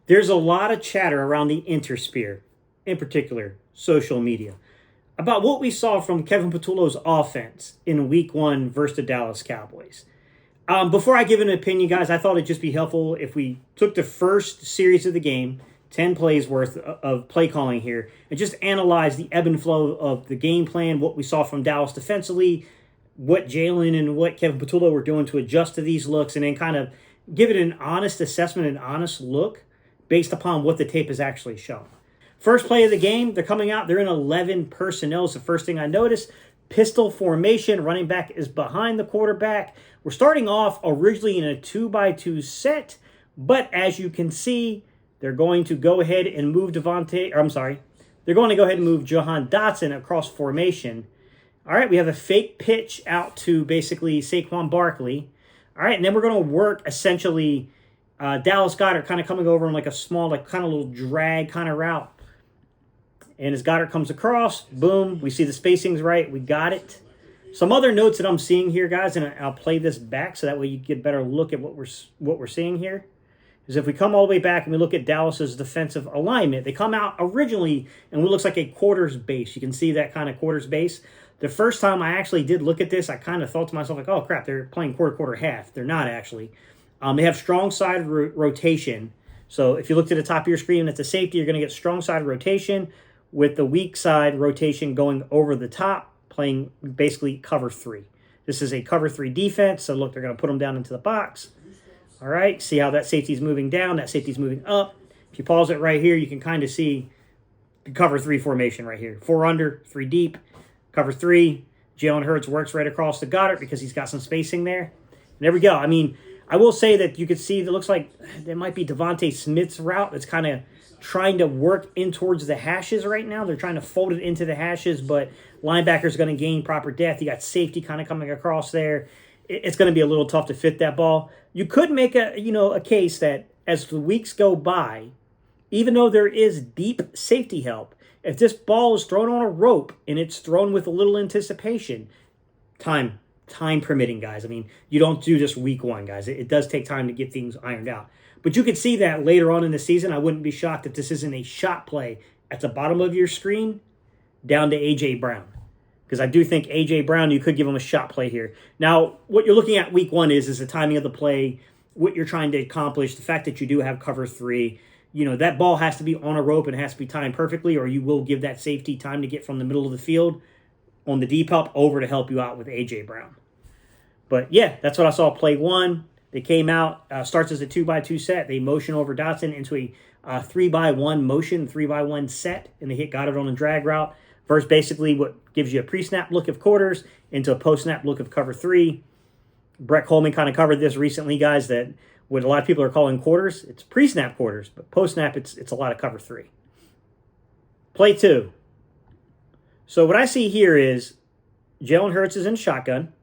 There's a lot of chatter around the intersphere, in particular, social media, about what we saw from Kevin Patullo's offense in week one versus the Dallas Cowboys. Before I give an opinion, guys, I thought it'd just be helpful if we took the first series of the game, 10 plays worth of play calling here, and just analyze the ebb and flow of the game plan, what we saw from Dallas defensively, what Jalen and what Kevin Patullo were doing to adjust to these looks, and then kind of give it an honest assessment, an honest look based upon what the tape has actually shown. First play of the game, they're coming out. They're in 11 personnel. It's the first thing I noticed. Pistol formation. Running back is behind the quarterback. We're starting off originally in a 2-by-2 set, but as you can see, they're going to go ahead and move they're going to go ahead and move Jahan Dotson across formation. All right, we have a fake pitch out to basically Saquon Barkley. All right, and then we're going to work essentially Dallas Goedert kind of coming over in like a small, like kind of little drag kind of route. And as Goddard comes across, boom, we see the spacing's right. We got it. Some other notes that I'm seeing here, guys, and I'll play this back so that way you get a better look at what we're seeing here, is if we come all the way back and we look at Dallas's defensive alignment, they come out originally and what looks like a quarters base. You can see that kind of quarters base. The first time I actually did look at this, I kind of thought to myself, like, oh, crap, they're playing quarter, half. They're not actually. They have strong side rotation. So if you look to the top of your screen at the safety, you're going to get strong side rotation with the weak side rotation going over the top, playing basically cover 3. This is a cover 3 defense. So look, they're going to put them down into the box. All right, see how that safety's moving down, that safety's moving up. If you pause it right here, you can kind of see the cover 3 formation right here. 4 under, 3 deep, cover 3. Jalen Hurts works right across the Goddard because he's got some spacing there. And there we go. I mean, I will say that you could see that looks like there might be Devontae Smith's route that's kind of trying to work in towards the hashes right now. They're trying to fold it into the hashes, but linebacker's going to gain proper depth. You got safety kind of coming across there. It's going to be a little tough to fit that ball. You could make a case that as the weeks go by, even though there is deep safety help, if this ball is thrown on a rope and it's thrown with a little anticipation, time permitting, guys. I mean, you don't do just week one, guys. It does take time to get things ironed out. But you could see that later on in the season. I wouldn't be shocked if this isn't a shot play at the bottom of your screen down to A.J. Brown. Because I do think A.J. Brown, you could give him a shot play here. Now, what you're looking at week one is the timing of the play, what you're trying to accomplish, the fact that you do have cover 3. That ball has to be on a rope and it has to be timed perfectly, or you will give that safety time to get from the middle of the field on the deep help over to help you out with A.J. Brown. But, yeah, that's what I saw play 1. They came out, starts as a 2-by-2 set. They motion over Dotson into a 3-by-1 motion, 3-by-1 set, and they hit Goddard on the drag route. Versus basically what gives you a pre-snap look of quarters into a post-snap look of cover 3. Brett Coleman kind of covered this recently, guys, that what a lot of people are calling quarters, it's pre-snap quarters, but post-snap, it's a lot of cover 3. Play 2. So what I see here is Jalen Hurts is in shotgun.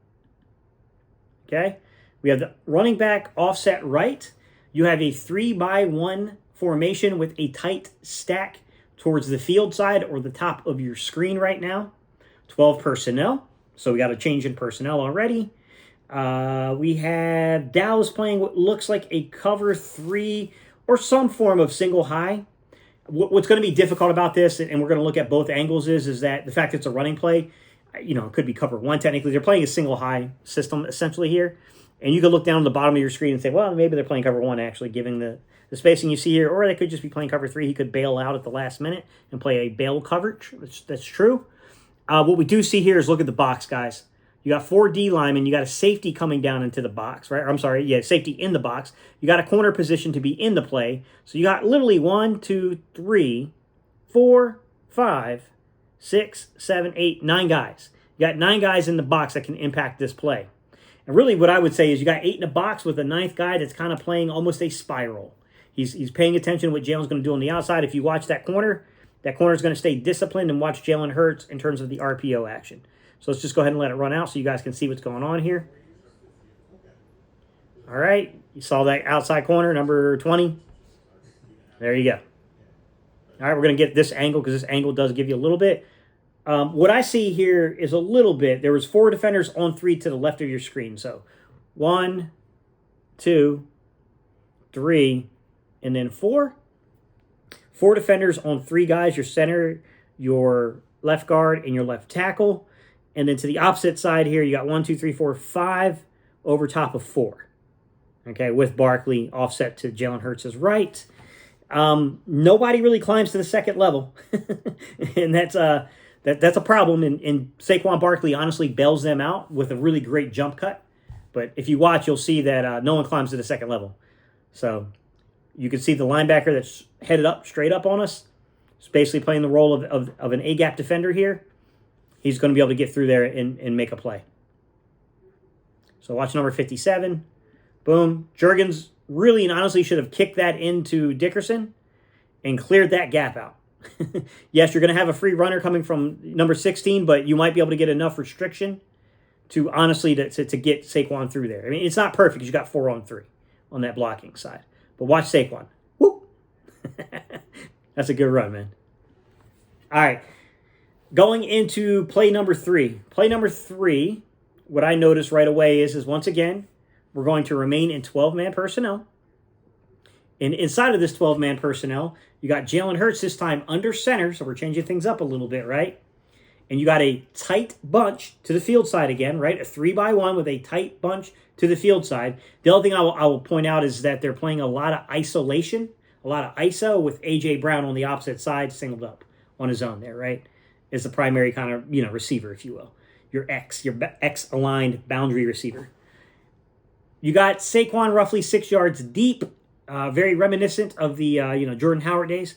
Okay? We have the running back offset right. You have a 3-by-1 formation with a tight stack towards the field side or the top of your screen right now. 12 personnel. So we got a change in personnel already. We have Dallas playing what looks like a cover 3 or some form of single high. What's going to be difficult about this, and we're going to look at both angles, is that the fact that it's a running play, it could be cover 1 technically. They're playing a single high system essentially here. And you can look down at the bottom of your screen and say, well, maybe they're playing cover 1 actually, giving the spacing you see here. Or they could just be playing cover 3. He could bail out at the last minute and play a bail coverage. That's true. What we do see here is look at the box, guys. You got 4 D linemen. You got a safety coming down into the box, right? Safety in the box. You got a corner position to be in the play. So you got literally 1, 2, 3, 4, 5, 6, 7, 8, 9 guys. You got 9 guys in the box that can impact this play. And really what I would say is you got 8 in a box with a 9th guy that's kind of playing almost a spiral. He's paying attention to what Jalen's going to do on the outside. If you watch that corner is going to stay disciplined and watch Jalen Hurts in terms of the RPO action. So let's just go ahead and let it run out so you guys can see what's going on here. All right. You saw that outside corner, number 20. There you go. All right, we're going to get this angle because this angle does give you a little bit. What I see here is a little bit. There was 4 defenders on 3 to the left of your screen. So 1, 2, 3, and then 4. 4 defenders on 3 guys, your center, your left guard, and your left tackle. And then to the opposite side here, you got 1, 2, 3, 4, 5 over top of 4. Okay, with Barkley offset to Jalen Hurts' right. Nobody really climbs to the second level, and that's a problem. And Saquon Barkley honestly bails them out with a really great jump cut. But if you watch, you'll see that no one climbs to the second level. So you can see the linebacker that's headed up, straight up on us. It's basically playing the role of an A-gap defender here. He's going to be able to get through there and make a play. So watch number 57. Boom. Juergens really and honestly should have kicked that into Dickerson and cleared that gap out. Yes, you're going to have a free runner coming from number 16, but you might be able to get enough restriction to honestly to get Saquon through there. I mean, it's not perfect because you got 4 on 3 on that blocking side. But watch Saquon. Whoop. That's a good run, man. All right. Going into play number 3. Play number 3, what I noticed right away is once again, we're going to remain in 12-man personnel. And inside of this 12-man personnel, you got Jalen Hurts this time under center, so we're changing things up a little bit, right? And you got a tight bunch to the field side again, right? A 3-by-1 with a tight bunch to the field side. The other thing I will point out is that they're playing a lot of isolation, a lot of ISO with A.J. Brown on the opposite side, singled up on his own there, right? Is the primary kind of, receiver, if you will. Your X-aligned boundary receiver. You got Saquon roughly 6 yards deep, very reminiscent of the Jordan Howard days.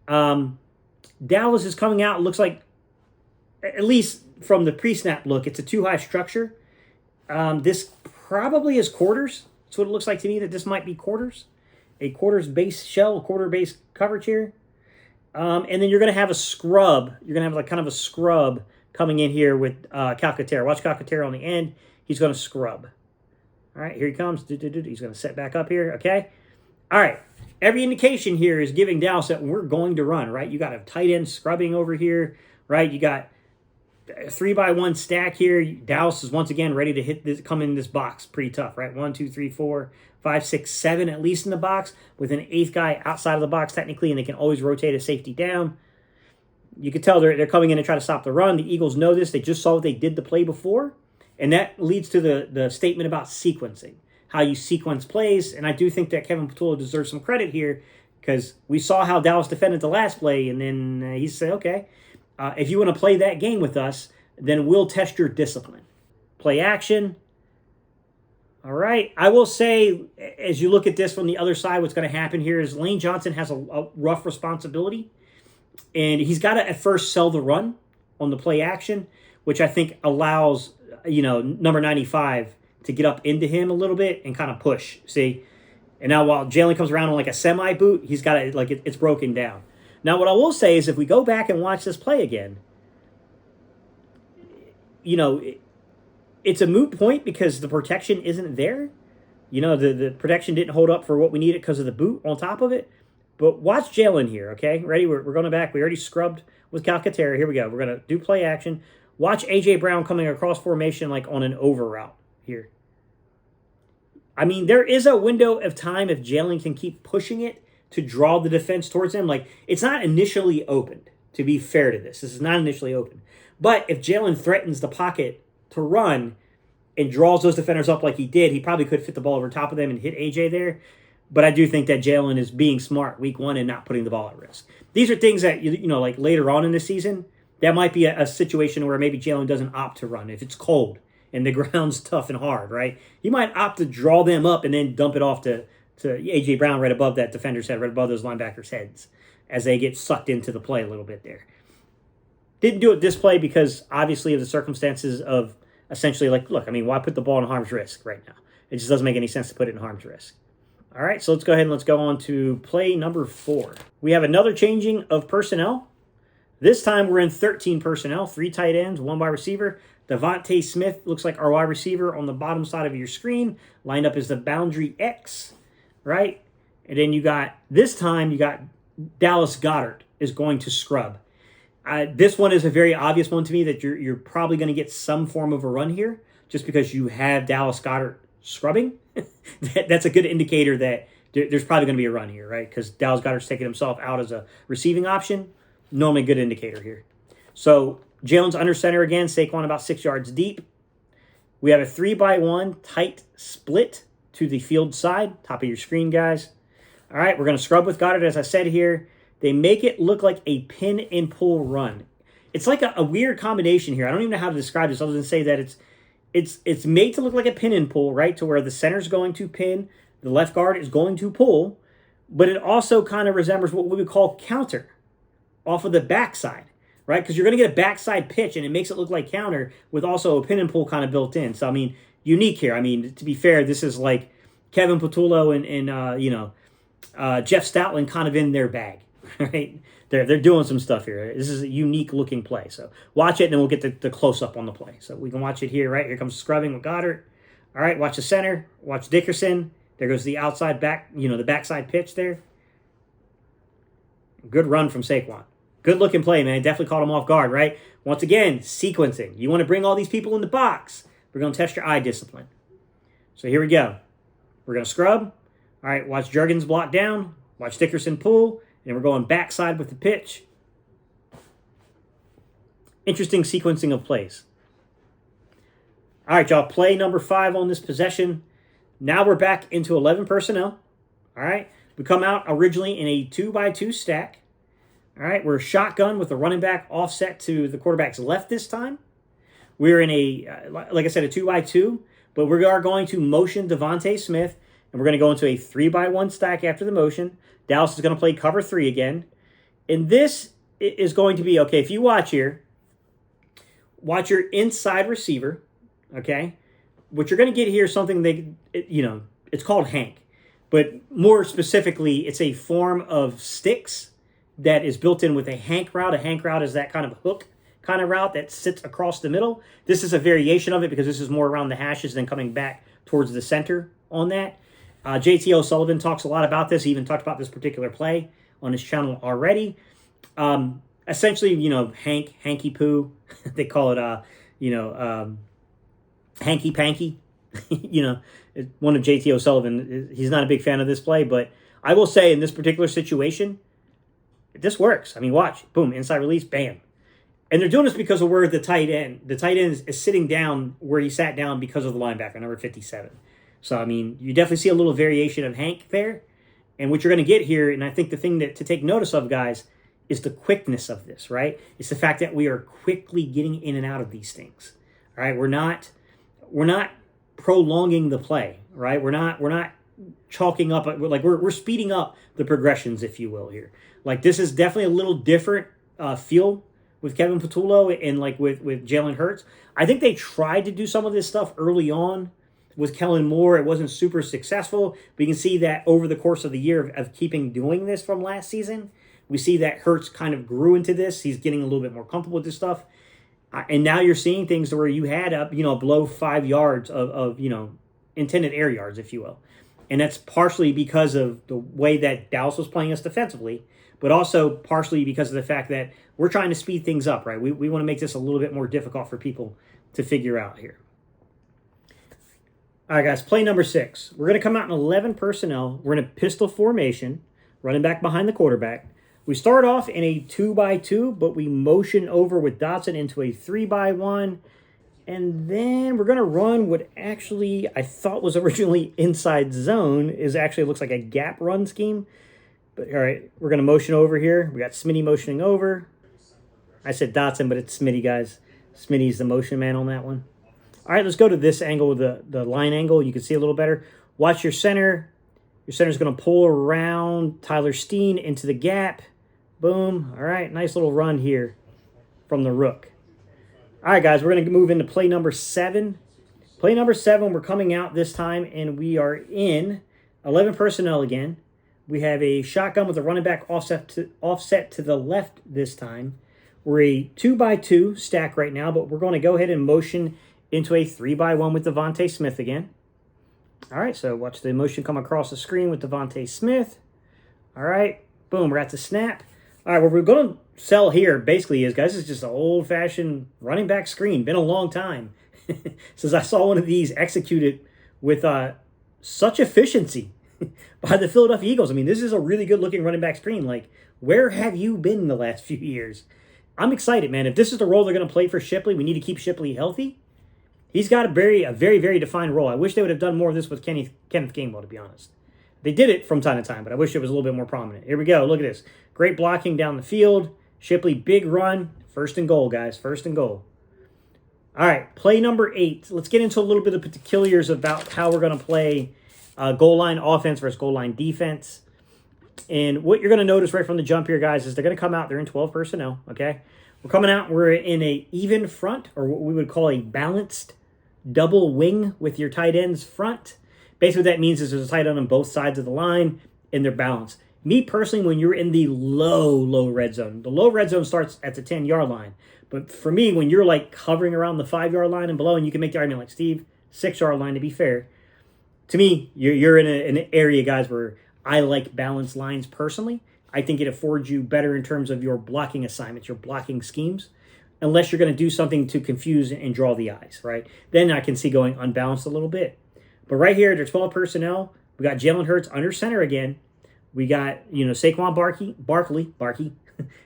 Dallas is coming out. It looks like, at least from the pre-snap look, it's a 2-high structure. This probably is quarters. That's what it looks like to me. That this might be quarters, a quarters base shell, a quarter base coverage here. And then you're going to have a scrub. You're going to have kind of a scrub coming in here with Calcaterra. Watch Calcaterra on the end. He's going to scrub. All right, here he comes. He's going to set back up here, okay? All right, every indication here is giving Dallas that we're going to run, right? You got a tight end scrubbing over here, right? You got a 3-by-1 stack here. Dallas is once again ready to hit this, come in this box pretty tough, right? 1, 2, 3, 4, 5, 6, 7 at least in the box with an 8th guy outside of the box technically, and they can always rotate a safety down. You can tell they're coming in to try to stop the run. The Eagles know this. They just saw what they did the play before. And that leads to the statement about sequencing, how you sequence plays. And I do think that Kevin Patullo deserves some credit here because we saw how Dallas defended the last play. And then he said, okay, if you want to play that game with us, then we'll test your discipline. Play action. All right. I will say, as you look at this from the other side, what's going to happen here is Lane Johnson has a rough responsibility. And he's got to at first sell the run on the play action, which I think allows number 95 to get up into him a little bit and kind of push, see? And now while Jalen comes around on like a semi-boot, he's got it, it's broken down. Now what I will say is if we go back and watch this play again, it's a moot point because the protection isn't there. The protection didn't hold up for what we needed because of the boot on top of it. But watch Jalen here, okay? Ready? We're going back. We already scrubbed with Calcaterra. Here we go. We're going to do play action. Watch A.J. Brown coming across formation like on an over route here. I mean, there is a window of time if Jalen can keep pushing it to draw the defense towards him. Like, it's not initially opened, to be fair to this. This is not initially open. But if Jalen threatens the pocket to run and draws those defenders up like he did, he probably could fit the ball over top of them and hit A.J. there. But I do think that Jalen is being smart week 1 and not putting the ball at risk. These are things that, like later on in the season, that might be a situation where maybe Jalen doesn't opt to run. If it's cold and the ground's tough and hard, right? He might opt to draw them up and then dump it off to A.J. Brown right above that defender's head, right above those linebackers' heads as they get sucked into the play a little bit there. Didn't do it this play because, obviously, of the circumstances of essentially why put the ball in harm's risk right now? It just doesn't make any sense to put it in harm's risk. All right, so let's go ahead and let's go on to play number 4. We have another changing of personnel. This time we're in 13 personnel, 3 tight ends, 1 wide receiver. Devontae Smith looks like our wide receiver on the bottom side of your screen. Lined up as the boundary X, right? And then you got Dallas Goedert is going to scrub. This one is a very obvious one to me that you're probably going to get some form of a run here just because you have Dallas Goedert scrubbing. That's a good indicator that there's probably going to be a run here, right? Because Dallas Goedert's taking himself out as a receiving option. Normally a good indicator here. So Jalen's under center again, Saquon about 6 yards deep. We have a 3-by-1 tight split to the field side, top of your screen, guys. All right, we're going to scrub with Goddard, as I said here. They make it look like a pin and pull run. It's like a weird combination here. I don't even know how to describe this other than say that it's made to look like a pin and pull, right? To where the center's going to pin, the left guard is going to pull, but it also kind of resembles what we would call counter off of the backside, right? Because you're going to get a backside pitch, and it makes it look like counter with also a pin and pull kind of built in. So, I mean, unique here. I mean, to be fair, this is like Kevin Patullo and Jeff Stoutland kind of in their bag, right? They're doing some stuff here. This is a unique looking play. So watch it, and then we'll get the close up on the play. So we can watch it here, right? Here comes scrubbing with Goddard. All right, watch the center. Watch Dickerson. There goes the outside back, the backside pitch there. Good run from Saquon. Good looking play, man. Definitely caught him off guard, right? Once again, sequencing. You want to bring all these people in the box. We're going to test your eye discipline. So here we go. We're going to scrub. All right, watch Juergens block down. Watch Dickerson pull. And we're going backside with the pitch. Interesting sequencing of plays. All right, y'all. Play number 5 on this possession. Now we're back into 11 personnel. All right. We come out originally in a 2-by-2 stack. All right. We're shotgun with the running back offset to the quarterback's left this time. We're in a, like I said, a 2-by-2. But we are going to motion Devontae Smith. And we're going to go into a 3-by-1 stack after the motion. Dallas is going to play cover 3 again. And this is going to be, okay, if you watch here, watch your inside receiver, okay? What you're going to get here is something it's called Hank. But more specifically, it's a form of sticks that is built in with a Hank route. A Hank route is that kind of hook kind of route that sits across the middle. This is a variation of it because this is more around the hashes than coming back towards the center on that. JT O'Sullivan talks a lot about this. He even talked about this particular play on his channel already. Essentially, Hanky Poo. They call it, Hanky Panky. One of JT O'Sullivan. He's not a big fan of this play, but I will say in this particular situation, this works. I mean, watch. Boom, inside release, bam. And they're doing this because of where the tight end is sitting down where he sat down because of the linebacker, number 57. So, I mean, you definitely see a little variation of Hank there. And what you're going to get here, and I think the thing to take notice of, guys, is the quickness of this, right? It's the fact that we are quickly getting in and out of these things. All right, we're not prolonging the play, right? We're not chalking up, we're speeding up the progressions, if you will, here. Like, this is definitely a little different feel with Kevin Patullo and with Jalen Hurts. I think they tried to do some of this stuff early on with Kellen Moore. It wasn't super successful, but you can see that over the course of the year of keeping doing this from last season, we see that Hurts kind of grew into this. He's getting a little bit more comfortable with this stuff. And now you're seeing things to where you had up, below 5 yards of intended air yards, if you will. And that's partially because of the way that Dallas was playing us defensively, but also partially because of the fact that we're trying to speed things up, right? We want to make this a little bit more difficult for people to figure out here. All right, guys, play number 6. We're going to come out in 11 personnel. We're in a pistol formation, running back behind the quarterback. We start off in a 2-by-2, but we motion over with Dotson into a 3-by-1. And then we're going to run what actually I thought was originally inside zone is actually looks like a gap run scheme. But all right, we're going to motion over here. We got Smitty motioning over. I said Dotson, but it's Smitty, guys. Smitty's the motion man on that one. All right, let's go to this angle, the line angle. You can see a little better. Watch your center. Your center's going to pull around Tyler Steen into the gap. Boom. All right, nice little run here from the rook. All right, guys, we're going to move into play number 7. Play number 7, we're coming out this time, and we are in 11 personnel again. We have a shotgun with a running back offset to the left this time. We're a 2-by-2 stack right now, but we're going to go ahead and motion into a 3-by-1 with Devontae Smith again. All right, so watch the motion come across the screen with Devontae Smith. All right, boom, we're at the snap. All right, what we're going to sell here basically is, guys, it's just an old-fashioned running back screen. Been a long time since I saw one of these executed with such efficiency. by the Philadelphia Eagles. I mean, this is a really good-looking running back screen. Like, where have you been in the last few years? I'm excited, man. If this is the role they're going to play for Shipley, we need to keep Shipley healthy. He's got a very, very defined role. I wish they would have done more of this with Kenneth Gainwell, to be honest. They did it from time to time, but I wish it was a little bit more prominent. Here we go. Look at this. Great blocking down the field. Shipley, big run. First and goal, guys. First and goal. All right, play number 8. Let's get into a little bit of particulars about how we're going to play goal line offense versus goal line defense. And what you're going to notice right from the jump here, guys, is they're going to come out. They're in 12 personnel, okay? We're coming out. We're in a even front, or what we would call a balanced double wing with your tight ends front. Basically, what that means is there's a tight end on both sides of the line, and they're balanced. Me, personally, when you're in the low red zone, the low red zone starts at the 10-yard line. But for me, when you're like hovering around the 5-yard line and below, and you can make the argument like Steve, 6-yard line to be fair, to me, you're in an area, guys, where I like balanced lines personally. I think it affords you better in terms of your blocking assignments, your blocking schemes, unless you're going to do something to confuse and draw the eyes, right? Then I can see going unbalanced a little bit. But right here, they're 12 personnel. We got Jalen Hurts under center again. We got, Saquon Barkley,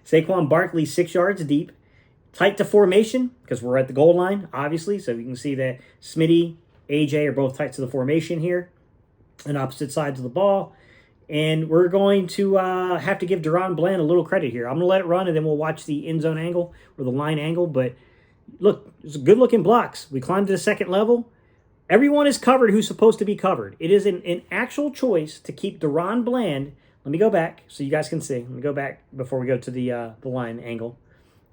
Saquon Barkley 6 yards deep. Tight to formation, because we're at the goal line, obviously. So you can see that Smitty, AJ are both tight to the formation here on opposite sides of the ball. And we're going to have to give Deron Bland a little credit here. I'm going to let it run, and then we'll watch the end zone angle or the line angle. But look, it's good-looking blocks. We climbed to the second level. Everyone is covered who's supposed to be covered. It is an actual choice to keep Deron Bland. Let me go back so you guys can see. Let me go back before we go to the line angle,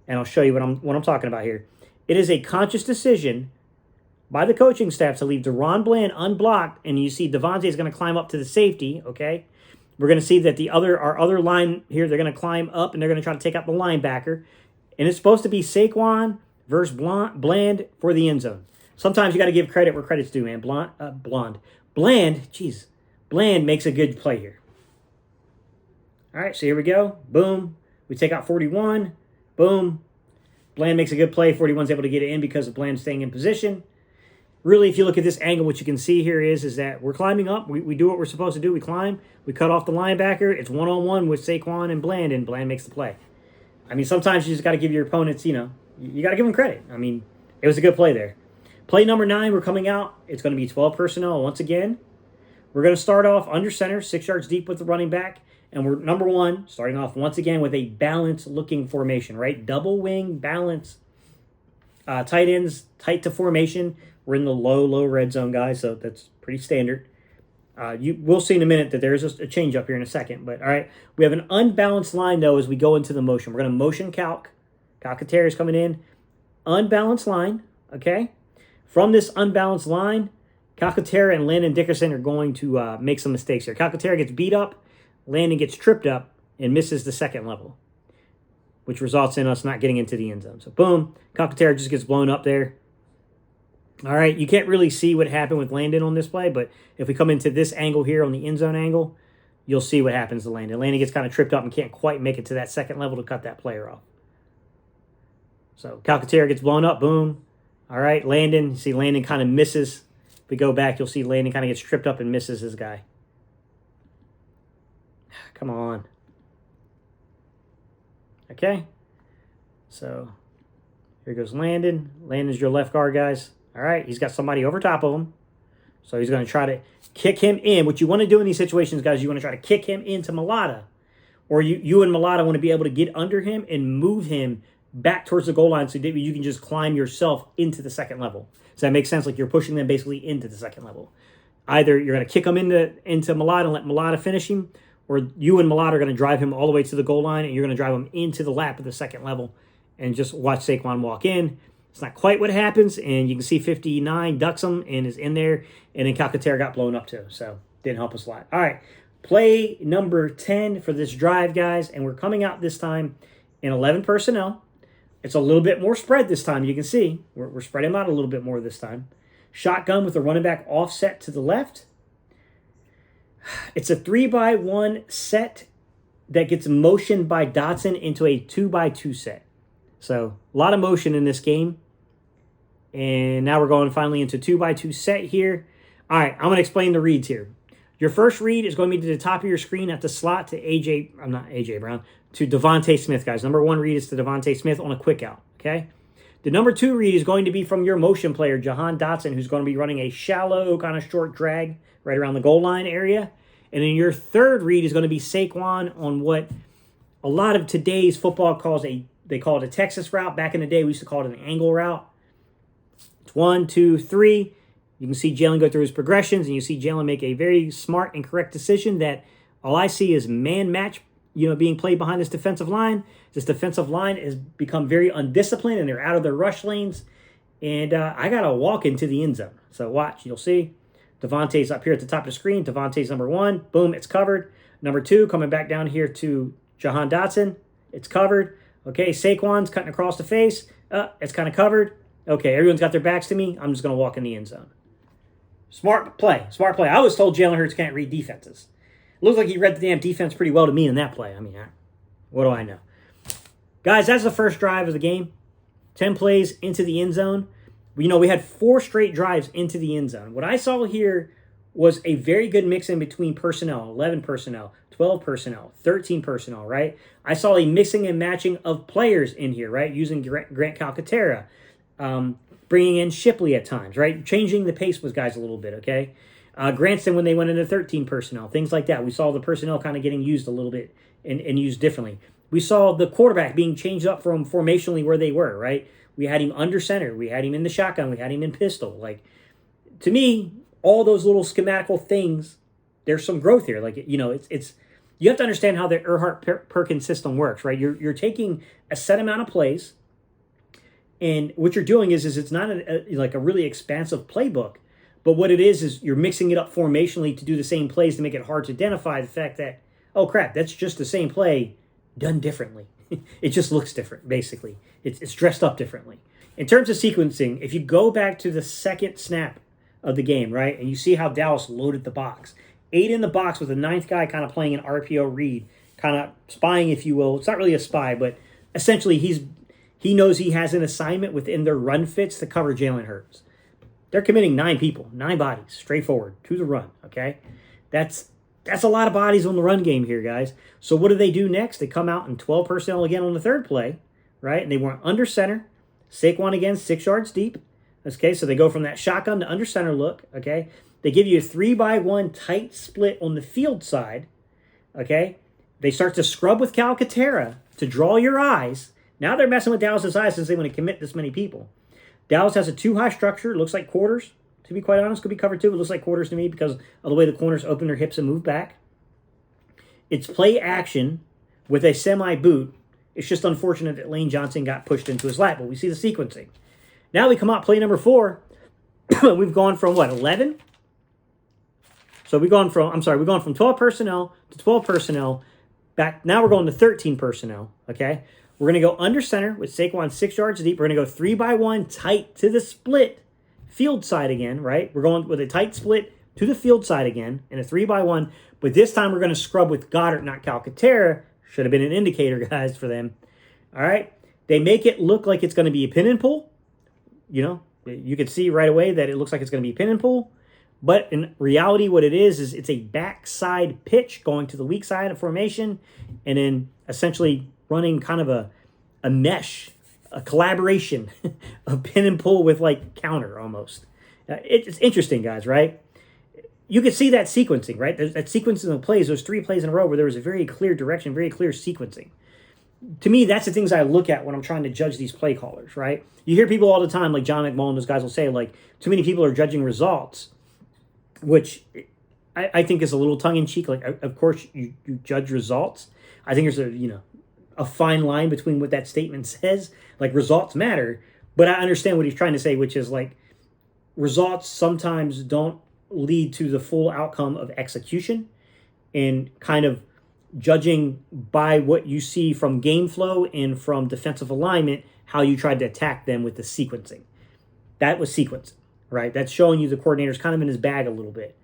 and I'll show you what I'm talking about here. It is a conscious decision by the coaching staff to leave Deron Bland unblocked, and you see Devontae is going to climb up to the safety, okay? We're going to see that our other line here, they're going to climb up, and they're going to try to take out the linebacker. And it's supposed to be Saquon versus Bland for the end zone. Sometimes you got to give credit where credit's due, man. Bland makes a good play here. All right, so here we go. Boom. We take out 41. Boom. Bland makes a good play. 41's able to get it in because of Bland staying in position. Really, if you look at this angle, what you can see here is that we're climbing up. We do what we're supposed to do. We climb. We cut off the linebacker. It's one-on-one with Saquon and Bland makes the play. I mean, sometimes you just got to give your opponents, you got to give them credit. I mean, it was a good play there. Play number 9, we're coming out. It's going to be 12 personnel once again. We're going to start off under center, 6 yards deep with the running back. And we're, number 1, starting off once again with a balanced-looking formation, right? Double wing, balance. Tight ends, tight to formation. We're in the low red zone, guys, so that's pretty standard. We'll see in a minute that there's a change up here in a second. But, all right, we have an unbalanced line, though, as we go into the motion. We're going to motion Calcaterra is coming in. Unbalanced line, okay? From this unbalanced line, Calcaterra and Landon Dickerson are going to make some mistakes here. Calcaterra gets beat up. Landon gets tripped up and misses the second level, which results in us not getting into the end zone. So, boom, Calcaterra just gets blown up there. All right, you can't really see what happened with Landon on this play, but if we come into this angle here on the end zone angle, you'll see what happens to Landon. Landon gets kind of tripped up and can't quite make it to that second level to cut that player off. So Calcaterra gets blown up, boom. All right, Landon, you see Landon kind of misses. If we go back, you'll see Landon kind of gets tripped up and misses his guy. Come on. Okay, so here goes Landon. Landon's your left guard, guys. All right, he's got somebody over top of him. So he's going to try to kick him in. What you want to do in these situations, guys, you want to try to kick him into Mulata. Or you and Mulata want to be able to get under him and move him back towards the goal line so that you can just climb yourself into the second level. Does that make sense? Like you're pushing them basically into the second level. Either you're going to kick him into Mulata and let Mulata finish him, or you and Mulata are going to drive him all the way to the goal line and you're going to drive him into the lap of the second level and just watch Saquon walk in. It's not quite what happens, and you can see 59 ducks him and is in there, and then Calcaterra got blown up too, so didn't help us a lot. All right, play number 10 for this drive, guys, and we're coming out this time in 11 personnel. It's a little bit more spread this time, you can see. We're spreading them out a little bit more this time. Shotgun with the running back offset to the left. It's a 3-by-1 set that gets motioned by Dotson into a 2-by-2 set. So a lot of motion in this game. And now we're going finally into 2-by-2 set here. All right, I'm going to explain the reads here. Your first read is going to be to the top of your screen at the slot to AJ Brown, to Devontae Smith, guys. Number 1 read is to Devontae Smith on a quick out, okay? The number 2 read is going to be from your motion player, Jahan Dotson, who's going to be running a shallow kind of short drag right around the goal line area. And then your third read is going to be Saquon on what a lot of today's football they call it a Texas route. Back in the day, we used to call it an angle route. It's 1, 2, 3. You can see Jalen go through his progressions, and you see Jalen make a very smart and correct decision that all I see is man match, being played behind this defensive line. This defensive line has become very undisciplined, and they're out of their rush lanes. And I got to walk into the end zone. So watch, you'll see. Devontae's up here at the top of the screen. Devontae's number 1. Boom, it's covered. Number 2, coming back down here to Jahan Dotson. It's covered. Okay, Saquon's cutting across the face. It's kind of covered. Okay, everyone's got their backs to me. I'm just going to walk in the end zone. Smart play. I was told Jalen Hurts can't read defenses. Looks like he read the damn defense pretty well to me in that play. I mean, what do I know? Guys, that's the first drive of the game. 10 plays into the end zone. We had 4 straight drives into the end zone. What I saw here was a very good mix in between personnel, 11 personnel, 12 personnel, 13 personnel, right? I saw a mixing and matching of players in here, right? Using Grant Calcaterra, bringing in Shipley at times, right? Changing the pace with guys a little bit, okay? Granson when they went into 13 personnel, things like that. We saw the personnel kind of getting used a little bit and used differently. We saw the quarterback being changed up from formationally where they were, right? We had him under center. We had him in the shotgun. We had him in pistol. Like, to me, all those little schematical things, there's some growth here. Like, it's you have to understand how the Erhardt-Perkins system works, right? You're taking a set amount of plays, and what you're doing is it's not like a really expansive playbook, but what it is you're mixing it up formationally to do the same plays to make it hard to identify the fact that, oh crap, that's just the same play done differently. It just looks different, basically. It's dressed up differently. In terms of sequencing, if you go back to the second snap of the game, right, and you see how Dallas loaded the box, 8 in the box with the 9th guy kind of playing an RPO read, kind of spying, if you will. It's not really a spy, but essentially he knows he has an assignment within their run fits to cover Jalen Hurts. They're committing 9 people, 9 bodies, straightforward, to the run, okay? That's a lot of bodies on the run game here, guys. So what do they do next? They come out in 12 personnel again on the third play, right? And they went under center. Saquon again, 6 yards deep. Okay, so they go from that shotgun to under center look, okay? They give you a 3-by-1 tight split on the field side, okay? They start to scrub with Calcaterra to draw your eyes. Now they're messing with Dallas's eyes since they want to commit this many people. Dallas has a 2-high structure. It looks like quarters. To be quite honest, could be cover 2. It looks like quarters to me because of the way the corners open their hips and move back. It's play action with a semi-boot. It's just unfortunate that Lane Johnson got pushed into his lap, but we see the sequencing. Now we come out play number 4. We've gone from, 11? So we've gone from 12 personnel to 12 personnel. Back now we're going to 13 personnel, okay? We're going to go under center with Saquon 6 yards deep. We're going to go 3-by-1 tight to the split field side again, right? We're going with a tight split to the field side again in a 3-by-1, but this time we're going to scrub with Goddard, not Calcaterra. Should have been an indicator, guys, for them. All right? They make it look like it's going to be a pin and pull. You can see right away that it looks like it's going to be a pin and pull, but in reality what it is it's a backside pitch going to the weak side of formation and then essentially running kind of a mesh, a collaboration, a pin and pull with like counter almost. It's interesting, guys, right? You could see that sequencing, right? That sequencing of plays, those 3 plays in a row where there was a very clear direction, very clear sequencing. To me, that's the things I look at when I'm trying to judge these play callers, right? You hear people all the time, like John McMullen, those guys will say, like, too many people are judging results, which I think is a little tongue-in-cheek. Like, of course, you judge results. I think there's a fine line between what that statement says. Like, results matter, but I understand what he's trying to say, which is, like, results sometimes don't lead to the full outcome of execution, and kind of judging by what you see from game flow and from defensive alignment, how you tried to attack them with the sequencing. That was sequencing, right? That's showing you the coordinator's kind of in his bag a little bit.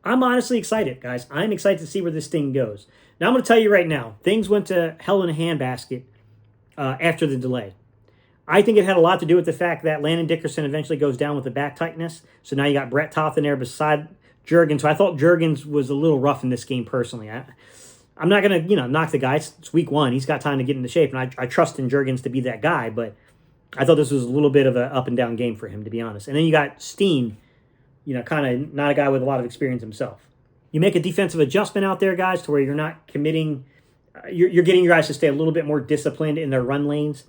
I'm honestly excited, guys. I'm excited to see where this thing goes. Now, I'm going to tell you right now, things went to hell in a handbasket after the delay. I think it had a lot to do with the fact that Landon Dickerson eventually goes down with the back tightness. So now you got Brett Toth in there beside Juergens. So I thought Juergens was a little rough in this game personally. I'm not going to, knock the guy. It's week 1. He's got time to get into shape, and I trust in Juergens to be that guy, but I thought this was a little bit of an up and down game for him, to be honest. And then you got Steen, kind of not a guy with a lot of experience himself. You make a defensive adjustment out there, guys, to where you're not committing, you're getting your guys to stay a little bit more disciplined in their run lanes,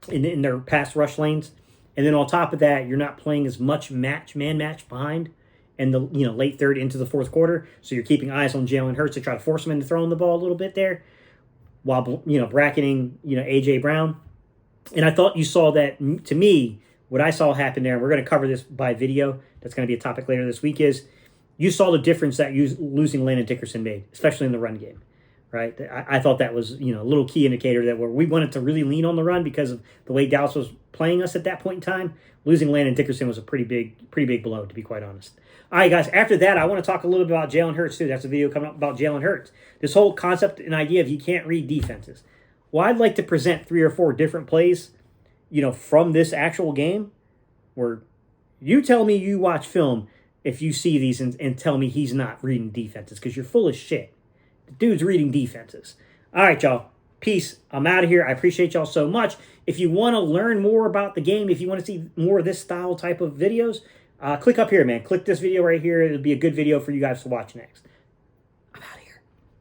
in their pass rush lanes. And then on top of that, you're not playing as much man match behind in the late third into the fourth quarter. So you're keeping eyes on Jalen Hurts to try to force him into throwing the ball a little bit there, while bracketing AJ Brown. And I thought you saw that. To me, what I saw happen there, and we're going to cover this by video, that's going to be a topic later this week, is you saw the difference that losing Landon Dickerson made, especially in the run game, right? I thought that was a little key indicator that where we wanted to really lean on the run because of the way Dallas was playing us at that point in time. Losing Landon Dickerson was a pretty big blow, to be quite honest. All right, guys, after that, I want to talk a little bit about Jalen Hurts, too. That's a video coming up about Jalen Hurts. This whole concept and idea of he can't read defenses. Well, I'd like to present 3 or 4 different plays, from this actual game where you tell me you watch film if you see these and tell me he's not reading defenses, because you're full of shit. The dude's reading defenses. All right, y'all. Peace. I'm out of here. I appreciate y'all so much. If you want to learn more about the game, if you want to see more of this style type of videos, click up here, man. Click this video right here. It'll be a good video for you guys to watch next.